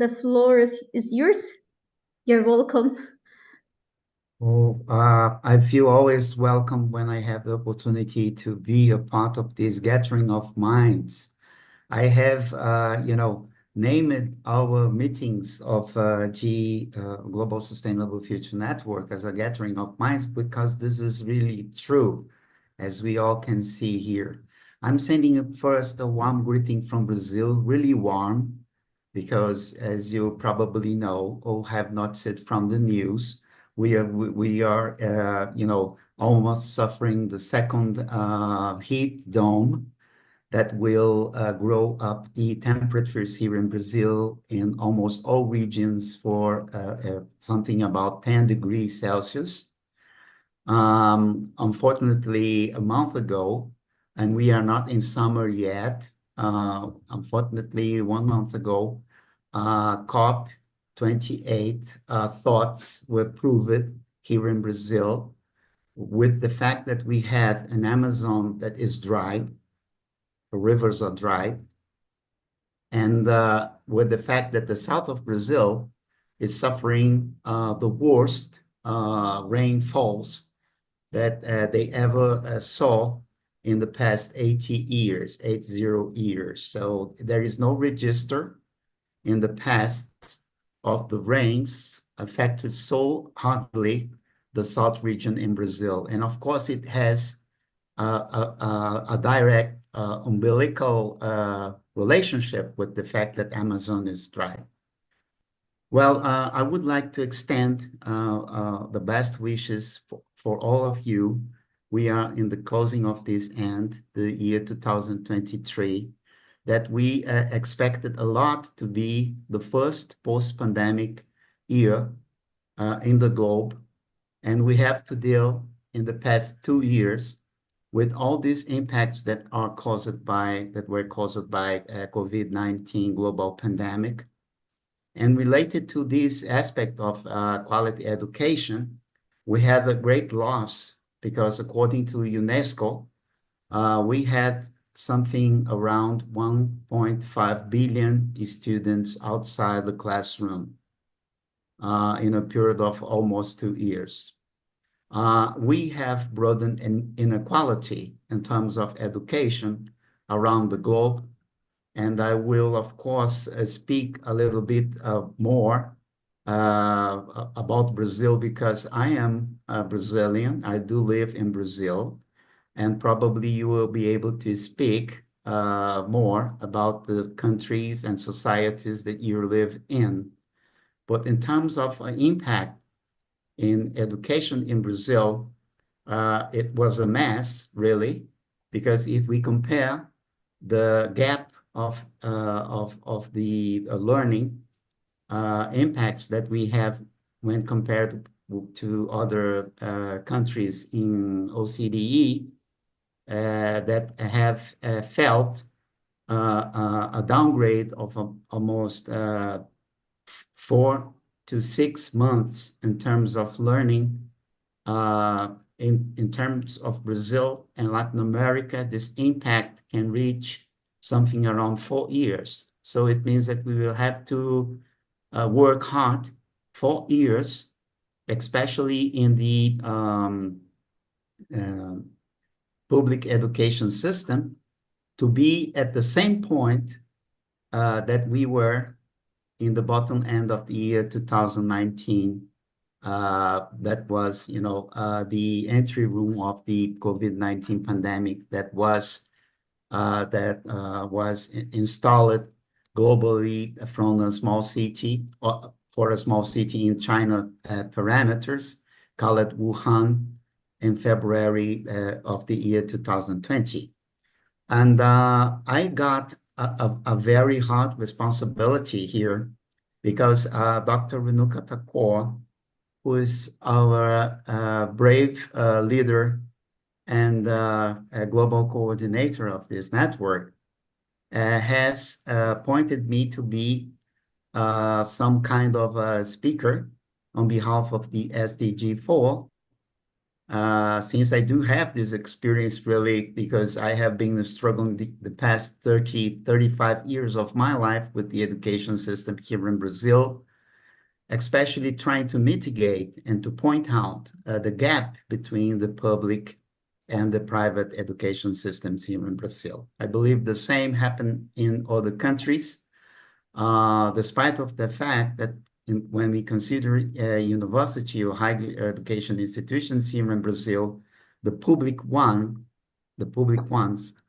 the floor is yours. You're welcome. Oh, I feel always welcome when I have the opportunity to be a part of this gathering of minds. I have, named our meetings of Global Sustainable Future Network as a gathering of minds because this is really true, as we all can see here. I'm sending up first a warm greeting from Brazil, really warm, because as you probably know or have not said from the news, we are almost suffering the second heat dome that will grow up the temperatures here in Brazil in almost all regions for something about 10 degrees Celsius. Unfortunately, a month ago, and we are not in summer yet, unfortunately, 1 month ago, COP28 thoughts were proved here in Brazil with the fact that we have an Amazon that is dry, the rivers are dry, and with the fact that the south of Brazil is suffering the worst rainfalls that they ever saw in the past 80 years, 80 years. So there is no register in the past of the rains affected so hardly the south region in Brazil. And of course, it has a direct umbilical relationship with the fact that Amazon is dry. Well, I would like to extend the best wishes for all of you. We are in the closing of this end, the year 2023, that we expected a lot to be the first post-pandemic year in the globe. And we have to deal in the past 2 years with all these impacts that were caused by COVID-19 global pandemic. And related to this aspect of quality education, we had a great loss because according to UNESCO, we had something around 1.5 billion students outside the classroom in a period of almost 2 years. We have broadened inequality in terms of education around the globe. And I will, of course, speak a little bit more about Brazil because I am a Brazilian. I do live in Brazil. And probably you will be able to speak more about the countries and societies that you live in. But in terms of impact in education in Brazil, it was a mess, really, because if we compare the gap of the learning impacts that we have when compared to other countries in OCDE that have felt a downgrade of almost 4 to 6 months in terms of learning. In terms of Brazil and Latin America, this impact can reach something around 4 years. So it means that we will have to work hard 4 years, especially in the public education system, to be at the same point that we were in the bottom end of the year 2019. That was, the entry room of the COVID-19 pandemic that was installed globally from a small city, for a small city in China parameters, called Wuhan, in February of the year 2020. And I got a very hard responsibility here because Dr. Renuka Thakur, who is our brave leader and a global coordinator of this network, has appointed me to be some kind of a speaker on behalf of the SDG4 since I do have this experience really, because I have been struggling the past 35 years of my life with the education system here in Brazil, especially trying to mitigate and to point out the gap between the public and the private education systems here in Brazil. I believe the same happened in other countries, despite of the fact that when we consider university or higher education institutions here in Brazil, the public ones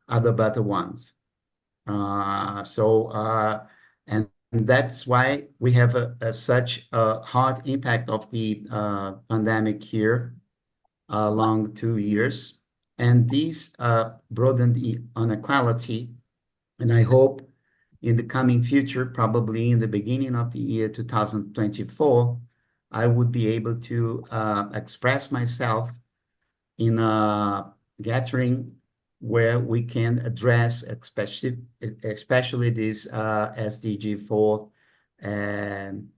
are the better ones. And that's why we have such a hard impact of the pandemic here along 2 years. And these broadened the inequality. And I hope in the coming future, probably in the beginning of the year 2024, I would be able to express myself in a gathering where we can address especially this SDG4 and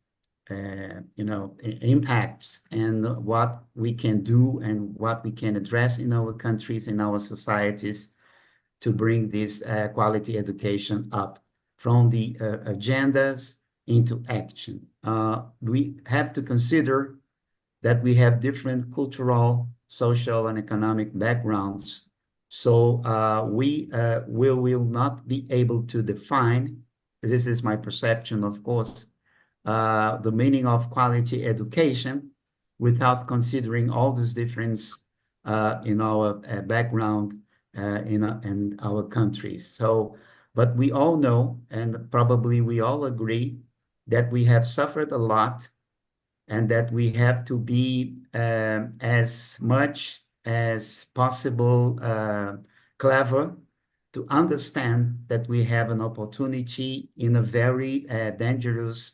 impacts and what we can do and what we can address in our countries, in our societies, to bring this quality education up from the agendas into action. We have to consider that we have different cultural, social, and economic backgrounds. So we will not be able to define, this is my perception, of course, the meaning of quality education without considering all these differences in our background in our countries. So, but we all know, and probably we all agree, that we have suffered a lot and that we have to be as much as possible clever to understand that we have an opportunity in a very dangerous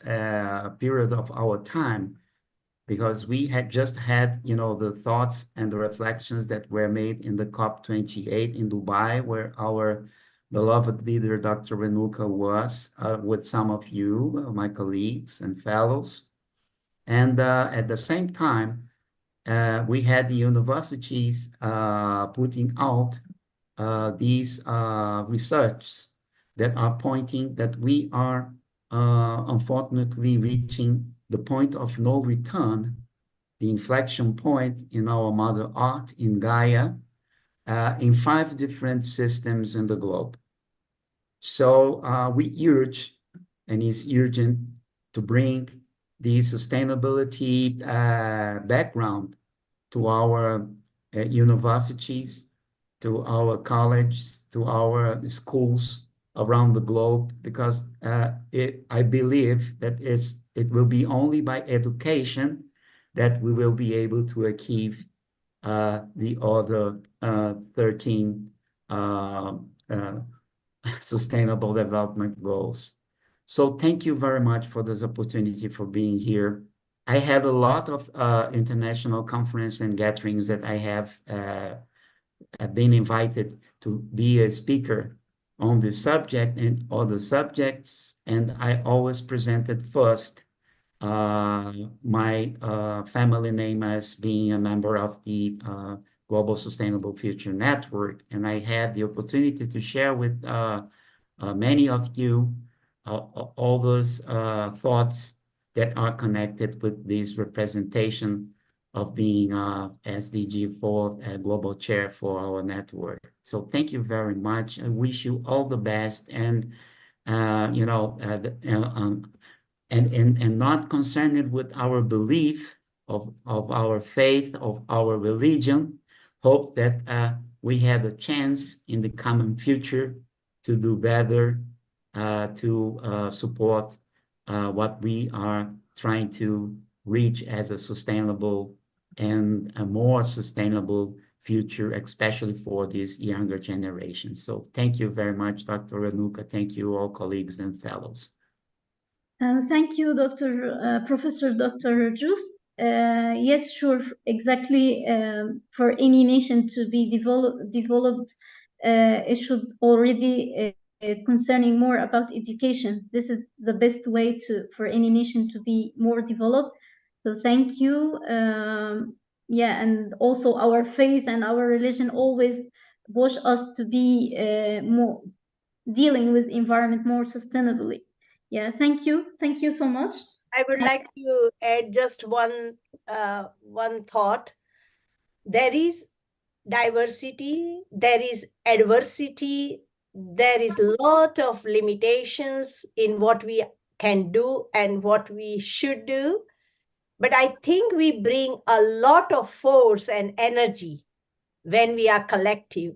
period of our time, because we had just had, the thoughts and the reflections that were made in the COP28 in Dubai, where our beloved leader, Dr. Renuka, was with some of you, my colleagues and fellows. And at the same time, we had the universities putting out these research that are pointing that we are unfortunately reaching the point of no return, the inflection point in our mother art in Gaia, in 5 different systems in the globe. So we urge, and it's urgent, to bring the sustainability background to our universities, to our colleges, to our schools around the globe, because I believe that it will be only by education that we will be able to achieve the other 13 Sustainable Development Goals. So thank you very much for this opportunity for being here. I had a lot of international conferences and gatherings that I have been invited to be a speaker on this subject and other subjects, and I always presented first my family name as being a member of the Global Sustainable Future Network, and I had the opportunity to share with many of you all those thoughts that are connected with this representation of being SDG4 Global Chair for our network. So thank you very much. I wish you all the best, and and not concerned with our belief of our faith, of our religion. Hope that we have a chance in the coming future to do better, to support what we are trying to reach as a sustainable and a more sustainable future, especially for this younger generation. So thank you very much, Dr. Renuka. Thank you, all colleagues and fellows. Thank you, Professor Dr. Jus. Yes, sure, exactly. For any nation to be developed, it should already concerning more about education. This is the best way for any nation to be more developed. So thank you. yeah, and also our faith and our religion always push us to be more dealing with environment more sustainably. Yeah, thank you so much. I would like to add just one thought. There is diversity, there is adversity, there is a lot of limitations in what we can do and what we should do. But I think we bring a lot of force and energy when we are collective.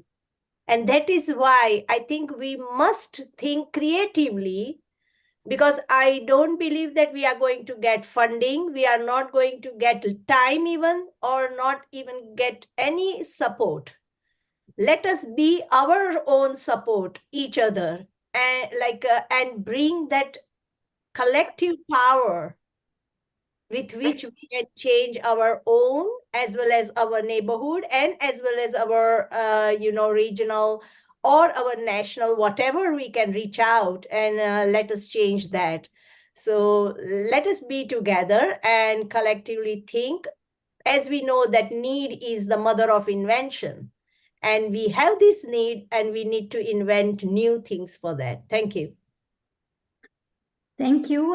And that is why I think we must think creatively, because I don't believe that we are going to get funding. We are not going to get time even, or not even get any support. Let us be our own support, each other, and bring that collective power with which we can change our own as well as our neighborhood and as well as our regional or our national, whatever we can reach out, and let us change that. So let us be together and collectively think, as we know that need is the mother of invention, and we have this need and we need to invent new things for that. Thank you. Thank you.